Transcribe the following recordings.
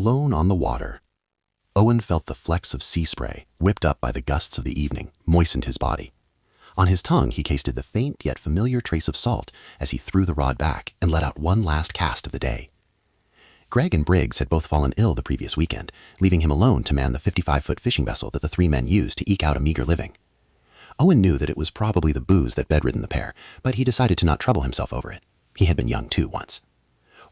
Alone on the water. Owen felt the flecks of sea spray, whipped up by the gusts of the evening, moistened his body. On his tongue he tasted the faint yet familiar trace of salt as he threw the rod back and let out one last cast of the day. Greg and Briggs had both fallen ill the previous weekend, leaving him alone to man the 55-foot fishing vessel that the three men used to eke out a meager living. Owen knew that it was probably the booze that bedridden the pair, but he decided to not trouble himself over it. He had been young too once.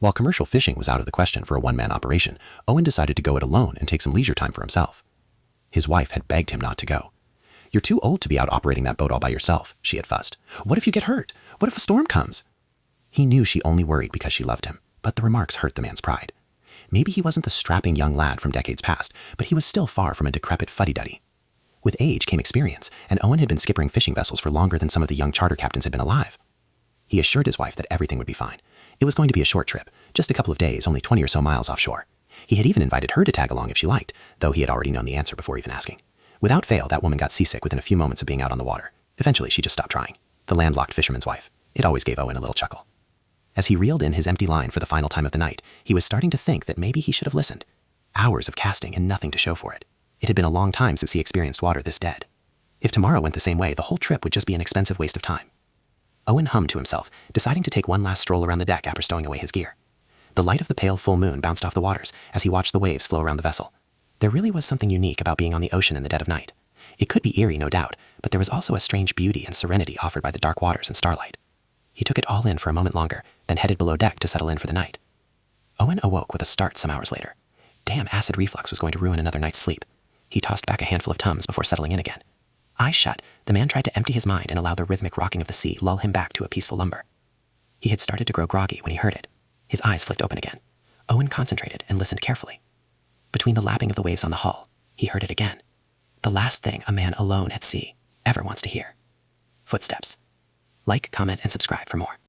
While commercial fishing was out of the question for a one-man operation, Owen decided to go it alone and take some leisure time for himself. His wife had begged him not to go. "You're too old to be out operating that boat all by yourself," she had fussed. "What if you get hurt? What if a storm comes?" He knew she only worried because she loved him, but the remarks hurt the man's pride. Maybe he wasn't the strapping young lad from decades past, but he was still far from a decrepit fuddy-duddy. With age came experience, and Owen had been skippering fishing vessels for longer than some of the young charter captains had been alive. He assured his wife that everything would be fine. It was going to be a short trip, just a couple of days, only 20 or so miles offshore. He had even invited her to tag along if she liked, though he had already known the answer before even asking. Without fail, that woman got seasick within a few moments of being out on the water. Eventually, she just stopped trying. The landlocked fisherman's wife. It always gave Owen a little chuckle. As he reeled in his empty line for the final time of the night, he was starting to think that maybe he should have listened. Hours of casting and nothing to show for it. It had been a long time since he experienced water this dead. If tomorrow went the same way, the whole trip would just be an expensive waste of time. Owen hummed to himself, deciding to take one last stroll around the deck after stowing away his gear. The light of the pale full moon bounced off the waters as he watched the waves flow around the vessel. There really was something unique about being on the ocean in the dead of night. It could be eerie, no doubt, but there was also a strange beauty and serenity offered by the dark waters and starlight. He took it all in for a moment longer, then headed below deck to settle in for the night. Owen awoke with a start some hours later. Damn acid reflux was going to ruin another night's sleep. He tossed back a handful of Tums before settling in again. Eyes shut, the man tried to empty his mind and allow the rhythmic rocking of the sea lull him back to a peaceful lumber. He had started to grow groggy when he heard it. His eyes flicked open again. Owen concentrated and listened carefully. Between the lapping of the waves on the hull, he heard it again. The last thing a man alone at sea ever wants to hear. Footsteps. Like, comment, and subscribe for more.